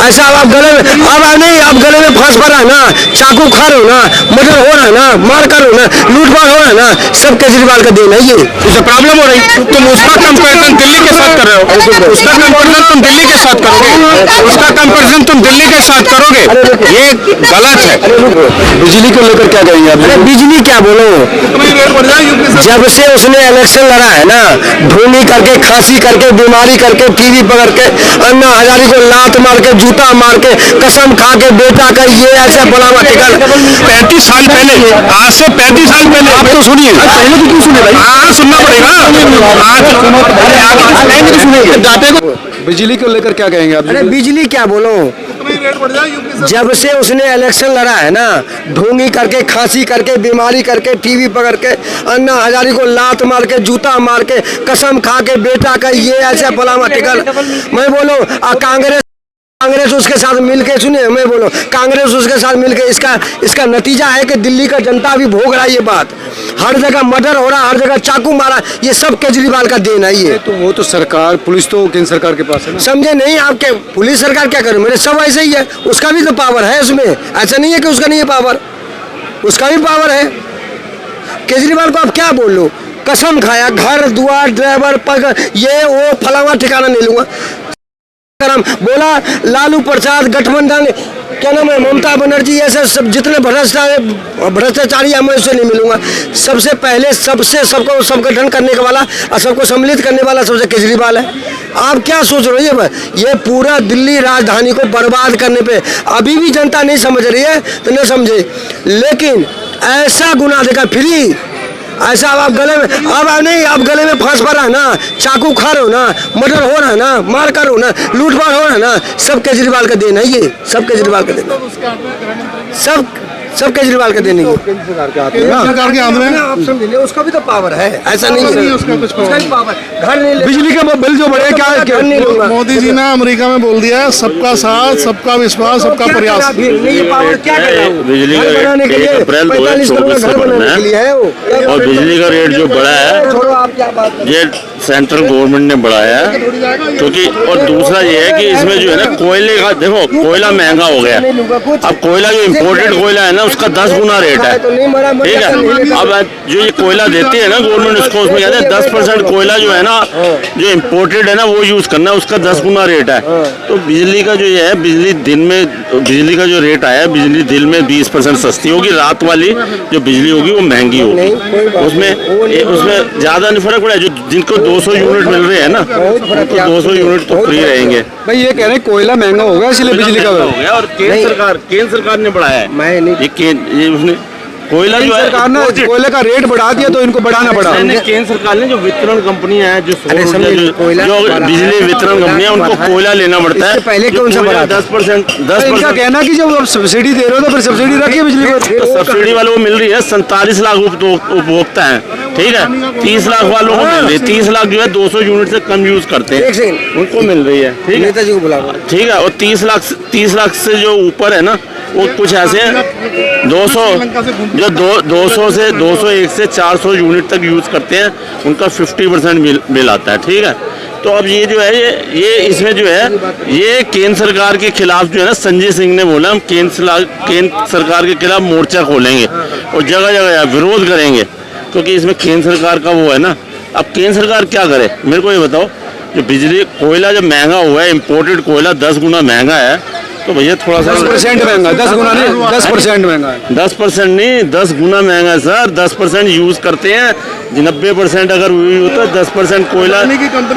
ऐसा आप गले में अब नहीं, आप गले में फांस पड़ा है ना, चाकू खा रहे हो ना, मर्डर हो रहा है ना, मार कर हो ना, लूटपाट हो रहा है ना, सब केजरीवाल का देन है ये। उसे प्रॉब्लम हो रही, तुम उसका कंपैरिजन दिल्ली के साथ कर रहे हो, उसका कंपैरिजन तुम दिल्ली के साथ करोगे, उसका कंपैरिजन तुम दिल्ली के साथ करोगे, ये गलत है। बिजली को लेकर क्या कहेंगे आप? अरे बिजली क्या बोलो, जब से उसने इलेक्शन लड़ा है ना, ढूंढी करके, खांसी करके, बीमारी करके, टीवी पकड़ के, अन्ना हजारी को लात मार के, जूता मार के, कसम खा के, बेटा का ये ऐसा बोला हुआ टिकट 35 साल पहले, आज से 35 साल पहले, आप तो सुनिए, पहले तो क्यों सुने भाई? हाँ सुनना पड़ेगा, बिजली को लेकर क्या कहेंगे आप? अरे बिजली क्या बोलो, जब से उसने इलेक्शन लड़ा है ना, ढोंगी करके, खांसी करके, बीमारी करके, टीवी पकड़ के, अन्ना हजारी को लात मार के, जूता मार के, कसम खा के, बेटा का ये ऐसा फलामा टिकल, मैं बोलो कांग्रेस उसके साथ मिलके, सुनिए मैं बोलो, कांग्रेस उसके साथ मिलके, इसका नतीजा है कि दिल्ली का जनता भी भोग रहा है ये बात। हर जगह मर्डर हो रहा, हर जगह चाकू मारा, ये सब केजरीवाल का देन है ये। तो वो तो सरकार, पुलिस तो केंद्र सरकार के पास है ना। समझे नहीं आपके, पुलिस सरकार क्या करे, मेरे सब ऐसे ही है, उसका भी तो पावर है उसमें, ऐसा नहीं है कि उसका नहीं है पावर, उसका भी पावर है। केजरीवाल को आप क्या बोल लो, कसम खाया, घर दुआर ड्राइवर पग, ये वो फलावा ठिकाना नहीं लूंगा, बोला लालू प्रसाद गठबंधन, क्या नाम है, ममता बनर्जी, ऐसे सब जितने भ्रष्टाचारी है, मैं उससे नहीं मिलूंगा। सबसे पहले सबको संगठन करने का वाला और सबको सम्मिलित करने वाला सबसे केजरीवाल है। आप क्या सोच रहे हो, ये पूरा दिल्ली राजधानी को बर्बाद करने पे अभी भी जनता नहीं समझ रही है, तो नहीं समझे, लेकिन ऐसा गुना देगा फ्री, ऐसा आप गले में अब नहीं, आप गले में फांस पड़ा है ना, चाकू खा रहे हो ना, मर्डर हो रहा है ना, मार कर हो ना, लूटपाट हो रहा है ना, सब केजरीवाल का देन है ये, सब केजरीवाल का देन, सब केजरीवाल का देन है। सरकार के हाथ में आप समझ ले, उसका भी तो पावर है, ऐसा नहीं है, उसका भी पावर, घर नहीं, बिजली का बिल जो बढ़े क्या नहीं लूंगा। मोदी जी ने अमेरिका में बोल दिया है, सबका साथ, सबका विश्वास, सबका प्रयास। बिजली का रेट अप्रैल 2024 से बढ़ना है और बिजली का रेट जो बढ़ा है ये सेंट्रल गवर्नमेंट ने बढ़ाया है, क्योंकि और दूसरा ये है कि इसमें जो है ना कोयले का, देखो कोयला महंगा हो गया, अब कोयला जो इम्पोर्टेड कोयला है ना उसका 10 गुना रेट है, ठीक है। अब जो ये कोयला देती है ना गवर्नमेंट, उसको उसमें कहते हैं 10% कोयला जो है ना, जो इम्पोर्टेड है ना वो यूज करना है, उसका 10 गुना रेट है। तो बिजली का जो ये है, बिजली का जो रेट आया है, बिजली दिन में 20% सस्ती होगी, रात वाली जो बिजली होगी वो महंगी होगी, उसमें ज्यादा नहीं फर्क पड़ा। जो जिनको 200 यूनिट मिल रहे हैं ना, तो 200 यूनिट तो फ्री रहेंगे। भाई ये कह रहे हैं कोयला महंगा हो गया इसलिए बिजली का हो गया, और केंद्र सरकार ने बढ़ाया है, मैं नहीं, ये उसने कोयला जो है सरकार ने कोयले का रेट बढ़ा दिया तो इनको बढ़ाना पड़ा। केंद्र सरकार ने जो वितरण कंपनियां हैं, जो बिजली वितरण कंपनियां, उनको कोयला लेना पड़ता है। पहले कौन सा बढ़ा? 10%। इनका कहना कि जब सब्सिडी दे रहे हो तो फिर सब्सिडी रखिए बिजली पर। सब्सिडी वालों को मिल रही है 47 लाख उपभोक्ता है, ठीक है, 30 लाख वालों को मिल रही है, 30 लाख जो है 200 यूनिट से कम यूज करते हैं, उनको मिल रही है, ठीक है, नेताजी को बुला, ठीक है। और 30 लाख से जो ऊपर है ना, वो कुछ ऐसे 200 जो 200 से 201 से 400 यूनिट तक यूज करते हैं, उनका 50% बिल आता है, ठीक है। तो अब ये जो है ये इसमें जो है ये केंद्र सरकार के खिलाफ जो है ना, संजय सिंह ने बोला हम केंद्र सरकार के खिलाफ मोर्चा खोलेंगे और जगह जगह विरोध करेंगे, क्योंकि इसमें केंद्र सरकार का वो है ना। अब केंद्र सरकार क्या करे, मेरे को ये बताओ, जो बिजली कोयला जब महंगा हुआ है, इम्पोर्टेड कोयला 10 गुना महंगा है, तो भैया थोड़ा सा 10% महंगा, 10 गुना नहीं, 10% महंगा है, 10% नहीं, 10 गुना महंगा है सर। 10% यूज करते हैं, 90% अगर यूज होता है, 10% कोयला,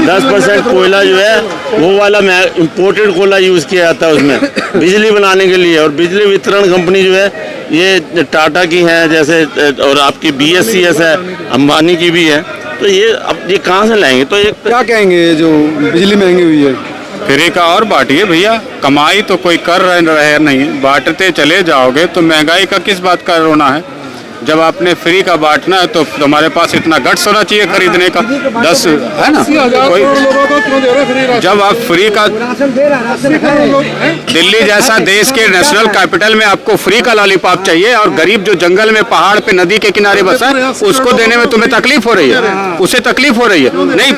10% कोयला जो है वो वाला इम्पोर्टेड कोयला यूज किया जाता है उसमें बिजली बनाने के लिए। और बिजली वितरण कंपनी जो है ये टाटा की है जैसे, और आपकी BSCS है, अंबानी की भी है, तो ये अब ये कहाँ से लाएंगे? तो ये क्या कहेंगे जो बिजली महंगी हुई है? फिर एक और बांटिए भैया, कमाई तो कोई कर रहे नहीं, बांटते चले जाओगे तो महंगाई का किस बात का रोना है? जब आपने फ्री का बांटना है तो तुम्हारे पास इतना गट्स होना चाहिए खरीदने का। 10 है ना, 80,000 कोई लोगों को क्यों दे रहे फ्री राशन? जब आप फ्री का, दिल्ली जैसा देश के नेशनल कैपिटल में आपको फ्री का लॉलीपॉप चाहिए और गरीब जो जंगल में, पहाड़ पे, नदी के किनारे बसा है, उसको देने में तुम्हें तकलीफ हो रही है, उसे तकलीफ हो रही है। नहीं,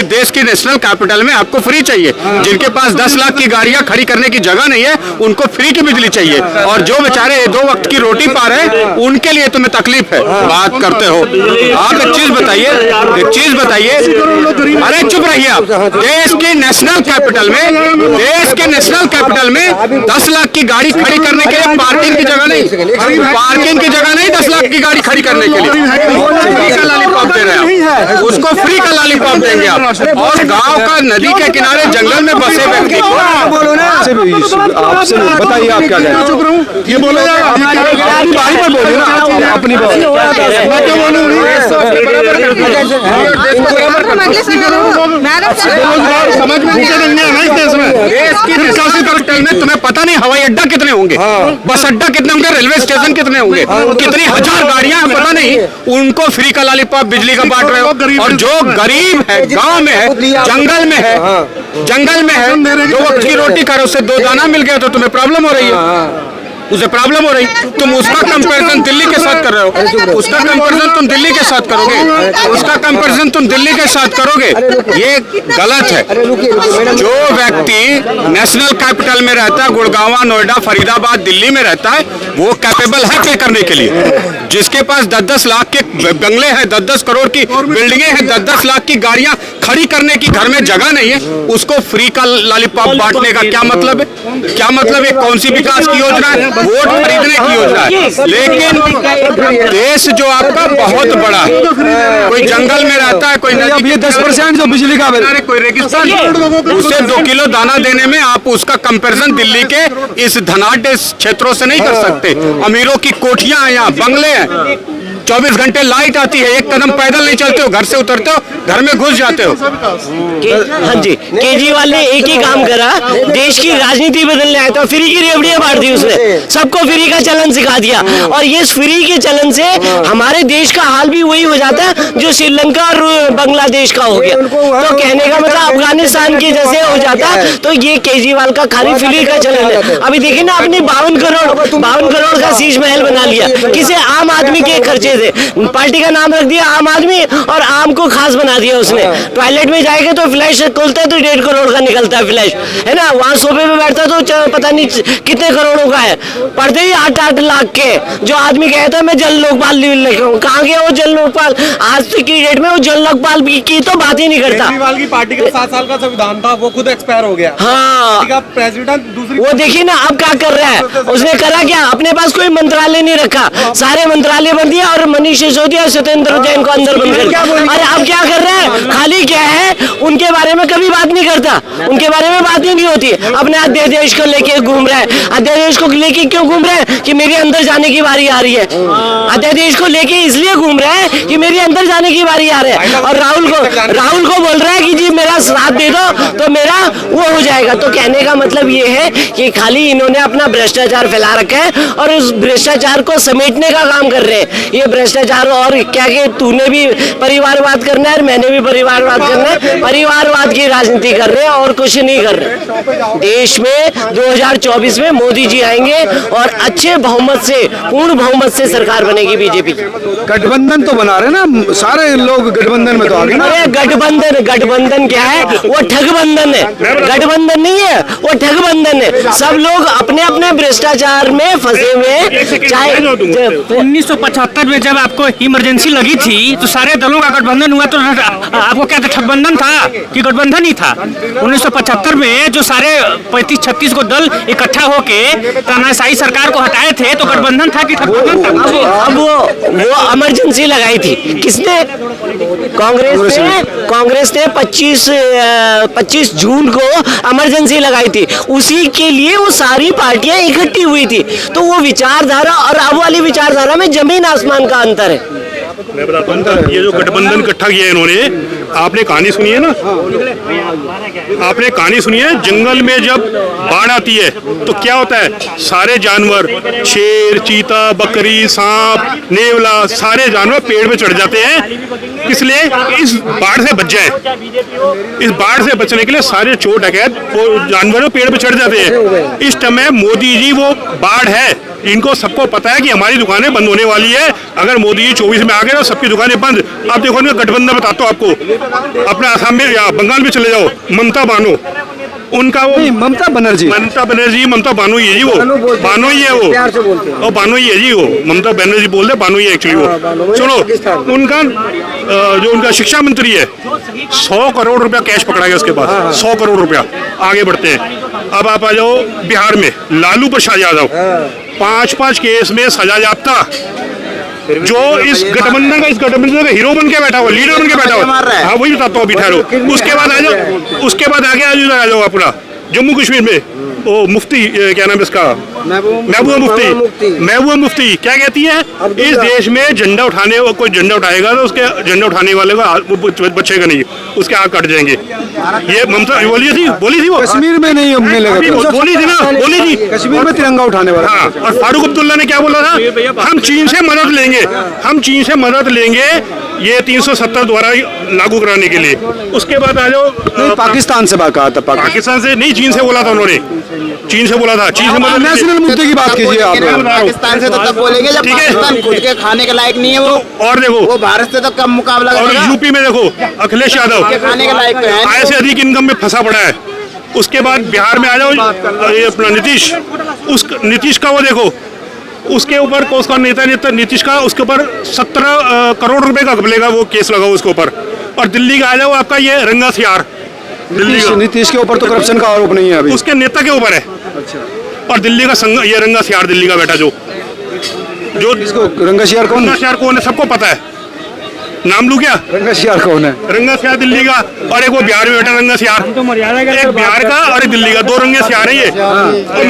देश की नेशनल कैपिटल में आपको फ्री चाहिए। जिनके पास 10 लाख की गाड़ियां खड़ी करने की जगह नहीं है, उनको फ्री की बिजली चाहिए। और जो बेचारे 2 वक्त की रोटी पा रहे हैं, उनके लिए तुम्हें तकलीफ है। बात करते हो आप, एक चीज बताइए, अरे चुप रहिए आप। देश के नेशनल कैपिटल में, 10 लाख की गाड़ी खड़ी करने के लिए पार्किंग की जगह नहीं, 10 लाख की गाड़ी खड़ी करने के लिए फ्री का लॉलीपॉप दे रहे हैं, उसको फ्री का लॉलीपॉप देंगे आप। और गांव का, नदी के किनारे, जंगल में बसे व्यक्ति को बोलो ना, आपसे बताइए आप क्या कह रहे चुप रहूं, ये बोलो अपनी बारी पर बोलिए ना, अपनी बारी। मैं क्या बोलूं? समझ में नीचे नहीं है ना इस देश में। देश की नेशनल कैपिटल में तुम्हें पता नहीं हवाई अड्डा कितने होंगे, बस अड्डा कितने होंगे, रेलवे स्टेशन कितने होंगे, कितनी हजार गाड़ियां हैं पता नहीं, उनको फ्री का लॉलीपॉप बिजली का बांट रहे हो। और जो गरीब है, गांव में है, जंगल में है, 2 वक्त की रोटी करो, उससे 2 दाना मिल गया तो तुम्हें प्रॉब्लम हो रही है, उसे प्रॉब्लम हो रही। तुम उसका कंपैरिजन दिल्ली के साथ कर रहे हो, उसका कंपैरिजन तुम दिल्ली के साथ करोगे, उसका कंपैरिजन तुम दिल्ली के साथ करोगे, ये गलत है। जो व्यक्ति नेशनल कैपिटल में रहता है, गुड़गांव, नोएडा, फरीदाबाद, दिल्ली में रहता है, वो कैपेबल है पे करने के लिए। जिसके पास 10-10 लाख के बंगले हैं, 10-10 करोड़ की बिल्डिंगें हैं, 10-10 लाख की गाड़ियां खड़ी करने की घर में जगह नहीं है, उसको फ्री का लॉलीपॉप बांटने का क्या मतलब है? क्या मतलब है? कौन सी विकास की योजना है? वोट खरीदने की योजना है। लेकिन देश जो आपका बहुत बड़ा है, कोई जंगल में रहता है, कोई नदी, ये 10% जो बिजली का बिल, कोई रेगिस्तान, उसे 2 किलो दाना देने में आप उसका कंपैरिजन दिल्ली के इस धनाढ्य क्षेत्रों से नहीं कर सकते। अमीरों की कोठियां हैं, यहाँ बंगले हैं, 24 घंटे लाइट आती है, एक कदम पैदल नहीं चलते हो, घर से उतरते हो, घर में घुस जाते हो। हाँ जी, केजरीवाल ने एक ही काम करा, देश की राजनीति बदलने आया था, फ्री की रेवड़ियां बांट दी उसने, सबको फ्री का चलन सिखा दिया। और ये फ्री के चलन से हमारे देश का हाल भी वही हो जाता है जो श्रीलंका और बांग्लादेश का हो गया। तो कहने का मतलब अफगानिस्तान के जैसे हो जाता, तो ये केजरीवाल का खाली फ्री का चलन है। अभी देखिए ना, आपने 52 करोड़ का शीश महल बना लिया, किसी आम आदमी के खर्चे से, पार्टी का नाम रख दिया आम आदमी और आम को खास बना दिया उसने। टॉयलेट में जाएगा तो फ्लैश खोलता है तो 1.5 करोड़ का निकलता है फ्लैश, है ना। वहाँ सोफे पे बैठता तो पता नहीं कितने करोड़ों का है, पड़ते ही 8-8 लाख के। जो आदमी कहता है मैं जल लोकपाल कहाँ गया वो जल लोकपाल? आज तक की डेट में वो जल लोकपाल की तो बात ही नहीं करता। केजरीवाल की पार्टी का 7 साल का संविधान था, वो खुद एक्सपायर हो गया। हाँ, प्रेसिडेंट दूसरी, वो देखिए ना अब क्या कर रहा है। उसने करा क्या, अपने पास कोई मंत्रालय नहीं रखा, सारे मंत्रालय बन दिया और मनीष सिसोदिया और सत्येंद्र जैन को अंदर बंद कर दिया। अरे अब क्या कर रहा है, खाली क्या है, उनके बारे में कभी बात नहीं करता, उनके बारे में बात ही नहीं होती। अपने अध्यादेश को लेके घूम रहा है। अध्यादेश को लेके क्यों घूम रहा है? कि मेरे अंदर जाने की बारी आ रही है। अध्यादेश को लेके इसलिए घूम रहा है कि मेरे अंदर जाने की बारी आ रही है। और राहुल को बोल रहा है कि जी मेरा साथ दे दो तो मेरा वो हो जाएगा। तो कहने का मतलब ये है कि खाली इन्होंने अपना भ्रष्टाचार फैला रखा है और उस भ्रष्टाचार को समेटने का काम कर रहे हैं। ये भ्रष्टाचार और क्या कि तूने भी परिवारवाद करना है, मैंने भी परिवारवाद करना है, परिवारवाद की राजनीति कर रहे हैं और कुछ नहीं कर रहे। देश में 2024 में मोदी जी आएंगे और अच्छे बहुमत से, पूर्ण बहुमत से सरकार बनेगी बीजेपी की। गठबंधन तो बना रहे ना सारे लोग, गठबंधन में तो आ गए ना। अरे गठबंधन क्या है? वो ठगबंधन है, गठबंधन नहीं है, वो ठगबंधन है। सब लोग अपने अपने भ्रष्टाचार में फंसे हुए। चाहे 1975 में जब आपको इमरजेंसी लगी थी तो सारे दलों का गठबंधन हुआ, तो आपको क्या था, ठगबंधन था कि गठबंधन ही था? 1975 में जो सारे 35-36 को दल इकट्ठा होके तानाशाही सरकार को हटाए थे तो गठबंधन था कि ठगबंधन था? अब वो इमरजेंसी लगाई थी किसने? कांग्रेस ने 25 जून को इमरजेंसी लगाई थी। उसी के लिए वो सारी पार्टियां इकट्ठी हुई थी। तो वो विचारधारा और अब वाली विचारधारा में जमीन आसमान का अंतर है। मैं बताता हूँ, ये जो गठबंधन इकट्ठा किया है इन्होंने, आपने कहानी सुनी है ना? आपने कहानी सुनी है, जंगल में जब बाढ़ आती है तो क्या होता है? सारे जानवर, शेर, चीता, बकरी, सांप, नेवला, सारे जानवर पेड़ पे चढ़ जाते हैं। इसलिए इस बाढ़ से बच जाए, इस बाढ़ से बचने के लिए सारे चोर डकैत वो जानवर पेड़ पे चढ़ जाते हैं। इस समय मोदी जी, वो बाढ़ है, इनको सबको पता है कि हमारी दुकानें बंद होने वाली है। अगर मोदी जी 24 में आ गए तो सबकी दुकानें बंद। आप देखो इनका गठबंधन बताता हूँ आपको, अपना असम में या बंगाल में चले जाओ, ममता बानो, उनका वो ममता बनर्जी, ममता बानो ही है जी, वो बानो ही है, वो बानो ही है जी, वो ममता बनर्जी बोलते बानो ही है एक्चुअली वो। सुनो, उनका जो उनका शिक्षा मंत्री है, 100 करोड़ रुपया कैश पकड़ा गया उसके पास, 100 करोड़ रुपया। आगे बढ़ते हैं, अब आप आ जाओ बिहार में, लालू प्रसाद यादव 5-5 केस में सजा याफ्ता, जो इस गठबंधन का हीरो बन के बैठा हुआ, लीडर बन के बैठा हुआ। हाँ, वही बताता हूँ अभी, ठहरो। उसके बाद आ जाओ, उसके बाद आगे आ जाओ अपना जम्मू कश्मीर में, वो मुफ्ती, क्या नाम है इसका, महबूबा मुफ्ती क्या कहती है? इस देश में झंडा उठाने, कोई झंडा उठाएगा तो उसके झंडा उठाने वाले को बचेगा नहीं, उसके हाथ कट जाएंगे। ये ममता बोली थी वो कश्मीर में नहीं हमने लगा, बोली थी ना, बोली थी कश्मीर में तिरंगा उठाने वाला। हाँ, और फारूक अब्दुल्ला ने क्या बोला था? हम चीन से मदद लेंगे, हम चीन से मदद लेंगे ये 370 द्वारा लागू कराने के लिए। उसके बाद आ जाओ, पाकिस्तान से बात कहा था, पाकिस्तान से नहीं, चीन से बोला था उन्होंने, चीन से बोला था, चीन से मदद। नेशनल मुद्दे की बात कीजिए आप। पाकिस्तान से तो तब बोलेंगे जब पाकिस्तान खुद के खाने के लायक नहीं है वो। और देखो, वो भारत से तो कम मुकाबला और करेगा। यूपी में देखो, अखिलेश यादव खाने के लायक तो है आय से अधिक इनकम में फंसा पड़ा है। उसके बाद बिहार में आ जाओ, ये अपना नीतीश का वो देखो, उसके ऊपर उसका नेता नीतीश का, उसके ऊपर 17 करोड़ रुपए का घपलेगा वो केस लगा उसके ऊपर। और दिल्ली का आ जाओ, आपका ये रंगा सियार, नीतीश के ऊपर तो करप्शन का आरोप नहीं है अभी, उसके नेता के ऊपर है। और दिल्ली का ये रंगा सियार, दिल्ली का बेटा जो रंगासियार कौन है सबको पता है, नाम लू क्या? रंगासियार कौन है? रंगा सियार दिल्ली का, और एक वो बिहार में बेटा रंगा सियार, एक बिहार का और एक दिल्ली का, 2 रंगे सियार है ये। और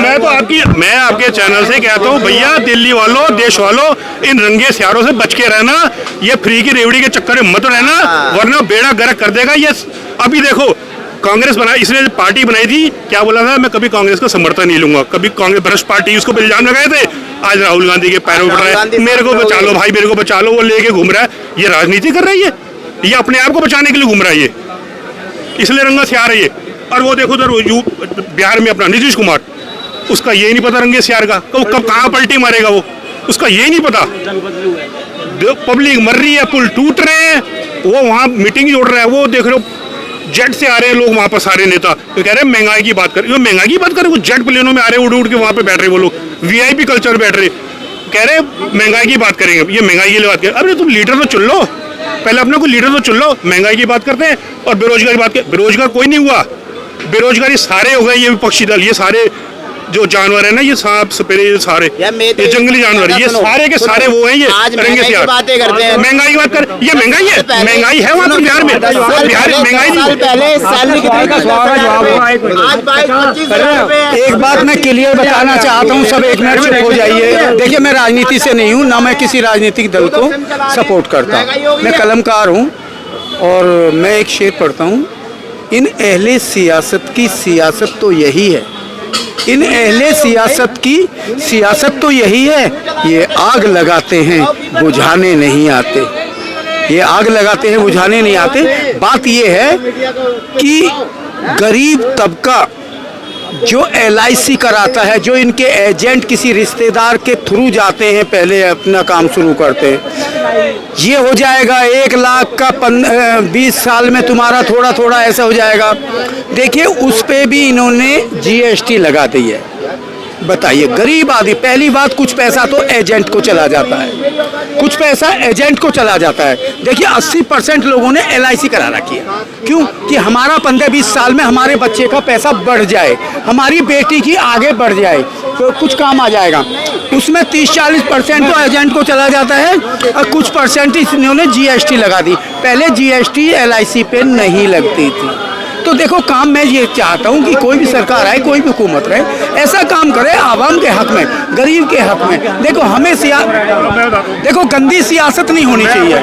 मैं आपके चैनल से कहता हूँ, भैया दिल्ली वालों, देश वालों, इन रंगे सियारों से बच के रहना, ये फ्री की रेवड़ी के चक्कर में मत रहना, वरना बेड़ा गर्क कर देगा ये। अभी देखो, कांग्रेस इसने पार्टी बनाई थी, क्या बोला था? मैं कभी कांग्रेस का समर्थन नहीं लूंगा, कभी कांग्रेस भ्रष्ट पार्टी, उसको इल्जाम लगाए थे। आज राहुल गांधी के पैरों पर रहा है, मेरे को बचा लो भाई, मेरे को बचा लो, वो लेके घूम रहा है। ये राजनीति कर रही है, ये अपने आप को बचाने के लिए घूम रहा है, ये इसलिए रंगा सियार है ये। और वो देखो उधर बिहार में अपना नीतीश कुमार, उसका ये नहीं पता रंगे सियार का, वो कब कहाँ पलटी मारेगा, वो उसका ये नहीं पता। पब्लिक मर रही है, पुल टूट रहे हैं, वो वहाँ मीटिंग जोड़ रहा है, वो देख लो जेट से आ रहे हैं लोग वहाँ पर, सारे नेता तो कह रहे हैं महंगाई की बात कर, महंगाई की बात कर, वो जेट प्लेनों में आ रहे, उड़ के वहाँ पे बैठ रहे, वो लोग वीआईपी कल्चर बैठ रहे, कह रहे महंगाई की बात करेंगे, ये महंगाई की बात करें। अरे तुम लीडर तो चुन लो, पहले अपने को लीडर तो चुन लो। महंगाई की बात करते हैं और बेरोजगारी की बात करते, बेरोजगार कोई नहीं हुआ, बेरोजगारी सारे हो गए, ये विपक्षी दल, ये सारे जो जानवर है ना, ये सांप सपेरे, ये सारे ये जंगली जानवर, ये सारे के सारे वो हैं, ये रंगे सियार। बातें करते हैं, महंगाई की बात कर, ये महंगाई है, महंगाई है वहाँ पर बिहार में, बिहार में महंगाई नहीं। पहले सैलरी एक बात मैं क्लियर बताना चाहता हूँ, सब एक मिनट चुप हो जाइए। देखिए, मैं राजनीति से नहीं हूँ, ना मैं किसी राजनीतिक दल को सपोर्ट करता हूँ, मैं कलमकार हूँ और मैं एक शेर पढ़ता हूँ, इन अहले सियासत की सियासत तो यही है, इन अहले सियासत की सियासत तो यही है, ये आग लगाते हैं बुझाने नहीं आते, ये आग लगाते हैं बुझाने नहीं आते। बात ये है कि गरीब तबका जो LIC कराता है, जो इनके एजेंट किसी रिश्तेदार के थ्रू जाते हैं, पहले अपना काम शुरू करते हैं, ये हो जाएगा 1 लाख का 20 साल में तुम्हारा थोड़ा थोड़ा ऐसा हो जाएगा। देखिए, उस पे भी इन्होंने GST लगा दी है। बताइए, गरीब आदमी, पहली बात कुछ पैसा तो एजेंट को चला जाता है, कुछ पैसा एजेंट को चला जाता है। देखिए 80% लोगों ने LIC करा रखी है, क्यों? कि हमारा 15-20 साल में हमारे बच्चे का पैसा बढ़ जाए, हमारी बेटी की आगे बढ़ जाए, तो कुछ काम आ जाएगा। उसमें 30-40% तो एजेंट को चला जाता है और कुछ परसेंट इन्होंने GST लगा दी। पहले GST LIC पे नहीं लगती थी, तो देखो काम मैं ये चाहता हूँ कि कोई भी सरकार आए, कोई भी हुकूमत रहे, ऐसा काम करे आवाम के हक में, गरीब के हक में। देखो हमें देखो गंदी सियासत नहीं होनी चाहिए।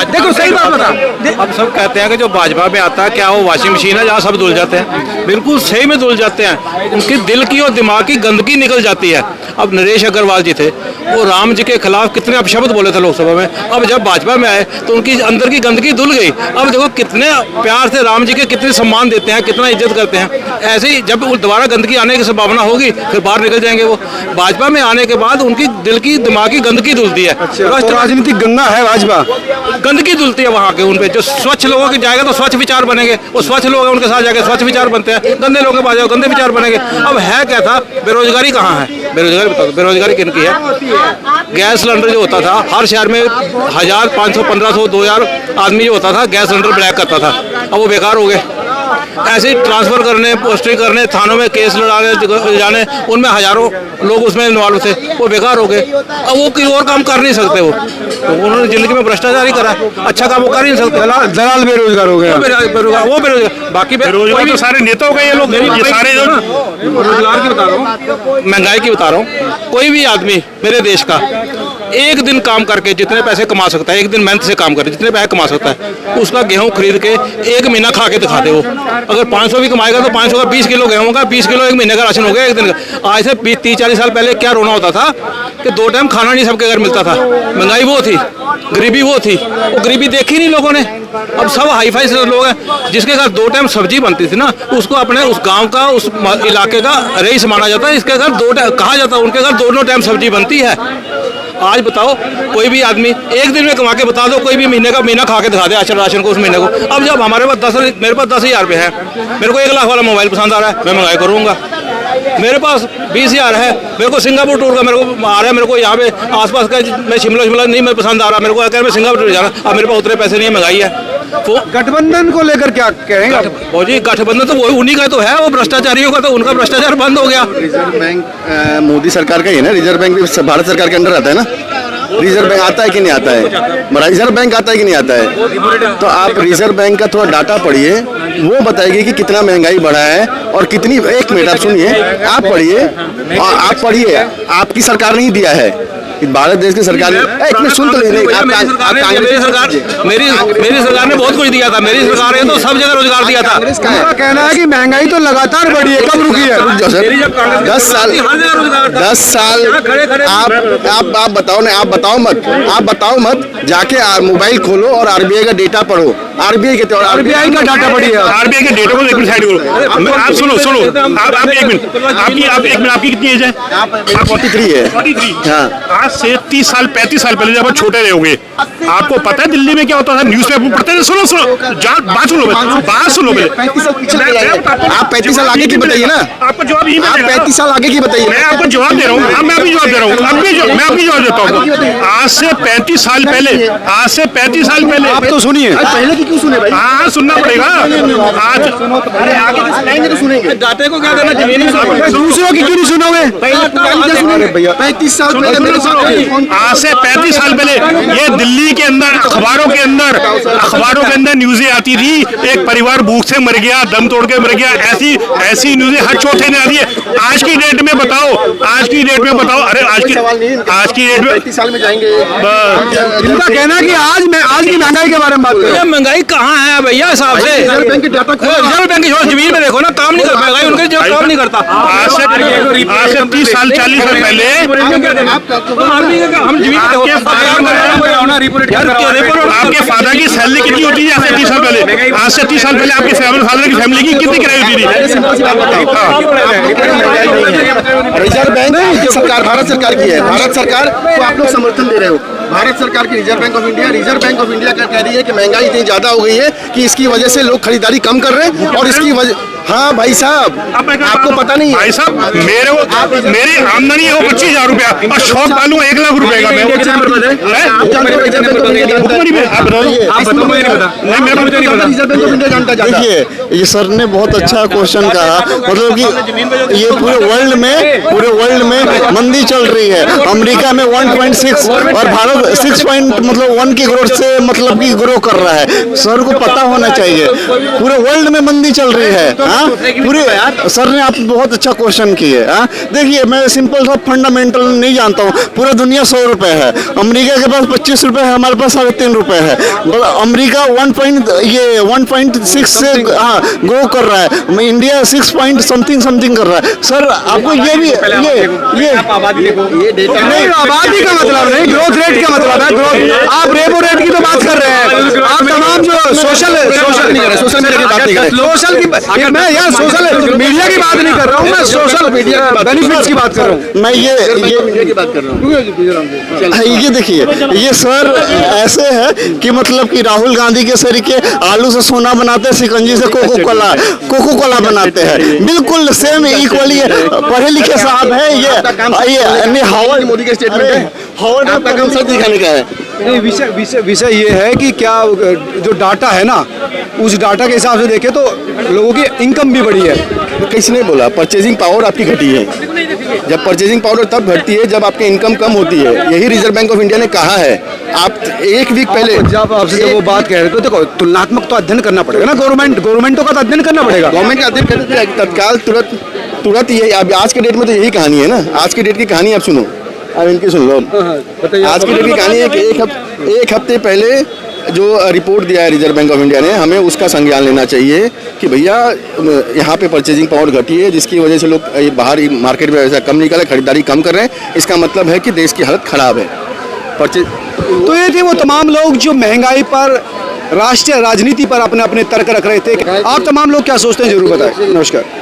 देखो सही बात बता, अब सब कहते हैं कि जो भाजपा में आता है क्या वो वॉशिंग मशीन है जहाँ सब धुल जाते हैं। बिल्कुल सही में धुल जाते हैं, उनकी दिल की और दिमाग की गंदगी निकल जाती है। अब नरेश अग्रवाल जी थे, वो राम जी के खिलाफ कितने अपशब्द बोले थे लोकसभा में। अब जब भाजपा में आए तो उनकी अंदर की गंदगी धुल गई। अब देखो कितने प्यार से राम जी के कितने सम्मान देते हैं, कितना इज्जत करते हैं। ऐसे ही जब दोबारा गंदगी आने की संभावना होगी फिर बाहर निकल जाएंगे। वो भाजपा में आने के बाद उनकी दिल की दिमाग की गंदगी धुलती है। तो राजनीतिक गंगा है भाजपा, गंदगी धुलती है वहाँ के उन पे। जो स्वच्छ लोगों के जाएगा तो स्वच्छ विचार बनेंगे, वो स्वच्छ लोग हैं उनके साथ जाके स्वच्छ विचार बनते हैं। गंदे लोगों के पास जाओ गंदे विचार बनेंगे। अब है क्या था, बेरोजगारी कहाँ है? बेरोजगारी बताओ, बेरोजगारी किन की है? गैस सिलेंडर जो होता था हर शहर में 1000, 500, 1500, 2000 आदमी जो होता था गैस सिलेंडर ब्लैक करता था, अब वो बेकार हो गए। ऐसे ही ट्रांसफर करने, पोस्टिंग करने, थानों में केस लड़ाने जाने, उनमें हजारों लोग उसमें इन्वॉल्व थे, वो बेकार हो गए। अब वो कोई और काम कर नहीं सकते। वो तो उन्होंने जिंदगी में भ्रष्टाचार ही करा, अच्छा काम वो कर ही नहीं सकते। दलाल बेरोजगार हो गया, वो बेरोजगार। बाकी बेरोजगार तो सारे नेता हो गए ये लोग, ये सारे जो रोजगार की बता रहा हूँ, महंगाई की बता रहा हूँ। कोई भी आदमी मेरे देश का एक दिन काम करके जितने पैसे कमा सकता है, एक दिन मेहनत से काम करके जितने पैसे कमा सकता है, उसका गेहूं खरीद के एक महीना खा के दिखा दे। वो अगर 500 भी कमाएगा तो 500 का 20 किलो गेहूं का 20 किलो एक महीने का राशन हो गया एक दिन का। आज से 30-40 साल पहले क्या रोना होता था कि 2 टाइम खाना नहीं सबके घर मिलता था। महंगाई वो थी, गरीबी वो थी, वो गरीबी देखी नहीं लोगों ने। अब सब हाई फाई लोग हैं, जिसके घर 2 टाइम सब्जी बनती थी ना, उसको अपने उस गांव का, उस इलाके का रईस माना जाता है। इसके घर 2 टाइम कहा जाता है, उनके घर दोनों टाइम सब्जी बनती है। आज बताओ कोई भी आदमी एक दिन में कमा के बता दो, कोई भी महीना खा के दिखा दे अच्छा राशन को उस महीने को। अब जब हमारे पास मेरे पास 10,000 रुपये है, मेरे को 1 लाख वाला मोबाइल पसंद आ रहा है, मैं महंगाई करूँगा। मेरे पास 20,000 है, मेरे को सिंगापुर टूर का मेरे को आ रहा है, मेरे को यहाँ पे आसपास का मैं शिमला नहीं मैं पसंद आ रहा, मेरे को अगर मैं सिंगापुर टूर जाना, अब मेरे पास उतने पैसे नहीं है, महंगाई है। तो गठबंधन को लेकर क्या कहेंगे? वो जी गठबंधन तो वो उन्हीं का तो है, वो भ्रष्टाचारियों का, तो उनका भ्रष्टाचार बंद हो गया। रिजर्व बैंक मोदी सरकार का ही है ना, रिजर्व बैंक भी भारत सरकार के अंडर आता है ना। रिजर्व बैंक आता है कि नहीं आता है? रिजर्व बैंक आता है कि नहीं आता है? तो आप रिजर्व बैंक का थोड़ा डाटा पढ़िए, वो बताएगी कि कितना महंगाई बढ़ा है और कितनी। 1 मिनट आप सुनिए, आप पढ़िए, आपकी सरकार नहीं दिया है, भारत देश की सरकार ने। एक मिनट सुन तो लेने, मेरी सरकार ने बहुत कुछ दिया था। मेरी सरकार ने तो सब जगह रोजगार दिया था। उनका कहना है कि महंगाई तो लगातार बढ़ी है, कब रुकी है? 10 साल आप बताओ ना, आप बताओ मत जाके मोबाइल खोलो और आरबीआई का डेटा पढ़ो। आरबीआई के आरबीआई का डाटा बढ़ी है, आरबीआई के डेटा को एक मिनट साइड करो। आप सुनो आप 1 मिनट, आपकी कितनी एज है? 43 है। 43। हाँ, आज से 30 साल 35 साल पहले जब आप छोटे रहे होंगे, आपको पता है दिल्ली में क्या होता था? न्यूज़पेपर पढ़ते थे। सुनो बात सुनो पहले। 35 साल पीछे चले जाएंगे। आप 35 साल आगे की बताइए ना, आपको जवाब यही आप 35 साल आगे की बताइए। मैं आपको जवाब दे रहा हूँ, मैं अभी जवाब दे रहा हूँ, मैं अभी जवाब देता हूँ। आज से 35 साल पहले आप तो सुनिए। पहले की क्यों सुने भाई? हाँ सुनना पड़ेगा। आज सुनेंगे तो सुनेंगे। डाटे को क्या देना, जमीन दूसरों की क्यों नहीं सुनोगे? 35 साल पहले, आज से 35 साल पहले ये दिल्ली के अंदर अखबारों के अंदर न्यूज़ें आती थी, एक परिवार भूख से मर गया, दम तोड़ के मर गया, ऐसी न्यूज़ें हर चौथे ने आती है। आज की डेट में बताओ, अरे आज की डेट में 35 साल में जाएंगे। इनका कहना है कि आज की महंगाई के बारे में बात करें। महंगाई कहाँ है भैया? हिसाब से रिजर्व बैंक के डाटा रिजर्व बैंक की जमीन में देखो ना, काम नहीं कर पाएगा, उनके जो काम नहीं करता। आज से 30 साल 40 साल पहले हम जमीन आपके फादर की सैलरी कितनी होती थी? आज से 30 साल पहले आपके फादर की फैमिली की कितनी किराई होती थी? रिजर्व बैंक सरकार भारत सरकार की है। भारत सरकार को आप लोग समर्थन दे रहे हो। भारत सरकार की रिजर्व बैंक ऑफ इंडिया कह रही है कि महंगाई इतनी ज्यादा हो गई है कि इसकी वजह से लोग खरीदारी कम कर रहे हैं और इसकी वजह हाँ भाई साहब, आपको पता नहीं है भाई साहब, मेरी आमदनी है 25,000 रुपया और शौक डालूंगा 1 लाख रुपए का मैं। देखिए, ये सर ने बहुत अच्छा क्वेश्चन कहा, मतलब कि ये पूरे वर्ल्ड में मंदी चल रही है। अमेरिका में 1.6 और भारत 6.1 की ग्रोथ से मतलब कि ग्रो कर रहा है। सर को पता होना चाहिए, पूरे वर्ल्ड में मंदी चल रही है। हाँ, पूरे सर ने आप बहुत अच्छा क्वेश्चन किए। हाँ, देखिए, मैं सिंपल सा फंडामेंटल नहीं जानता हूँ। पूरा दुनिया 100 रुपए है, अमेरिका के पास 25 रुपए है, हमारे पास 3.5 रुपए है। अमेरिका 1.6 से ग्रो कर रहा है, इंडिया 6 पॉइंट समथिंग कर रहा है। सर आपको ये भी ये आबादी का मतलब नहीं, ग्रोथ रेट का मतलब है। ग्रोथ, आप रेपो रेट की तो बात कर रहे हैं, आप तमाम जो सोशल मीडिया की बात नहीं कर रहे, मैं यार सोशल मीडिया की बात नहीं कर रहा हूँ, मैं सोशल मीडिया बेनिफिट्स की बात कर रहा हूँ। मैं ये की बात कर रहा हूँ। ये देखिए, ये सर ऐसे है कि मतलब कि राहुल गांधी के तरीके आलू से सोना बनाते हैं, शिकंजी से कोको कोला बनाते हैं, बिल्कुल सेम इक्वली पढ़े लिखे साहब है। ये हार्वर्ड मोदी के स्टेटमेंट है, हार्वर्ड आपका काम सच दिखाने का है। नहीं, विषय ये है कि क्या जो डाटा है ना, उस डाटा के हिसाब से देखें तो लोगों की इनकम भी बढ़ी है। किसी ने बोला परचेजिंग पावर आपकी घटी है। जब परचेजिंग पावर तब घटती है जब आपकी इनकम कम होती है। यही रिजर्व बैंक ऑफ इंडिया ने कहा है। आप एक वीक पहले जब आपसे वो बात कह रहे थे, देखो तुलनात्मक तो अध्ययन करना पड़ेगा ना, गवर्नमेंटों का तो अध्ययन करना पड़ेगा। गवर्नमेंट का अध्ययन करते तत्काल तुरंत यही, अब आज के डेट में तो यही कहानी है ना। आज की डेट की कहानी आप सुनो, अब इनकी सुन लो। आज की डेट की कहानी है कि एक हफ्ते पहले जो रिपोर्ट दिया है रिजर्व बैंक ऑफ इंडिया ने, हमें उसका संज्ञान लेना चाहिए कि भैया यहाँ पे परचेजिंग पावर घटी है, जिसकी वजह से लोग बाहर मार्केट में ऐसा कम निकल, खरीदारी कम कर रहे हैं। इसका मतलब है कि देश की हालत खराब है। तो ये थे वो तमाम लोग जो महंगाई पर, राष्ट्रीय राजनीति पर अपने अपने तर्क रख रहे थे। आप तमाम लोग क्या सोचते हैं, जरूर बताएं। नमस्कार।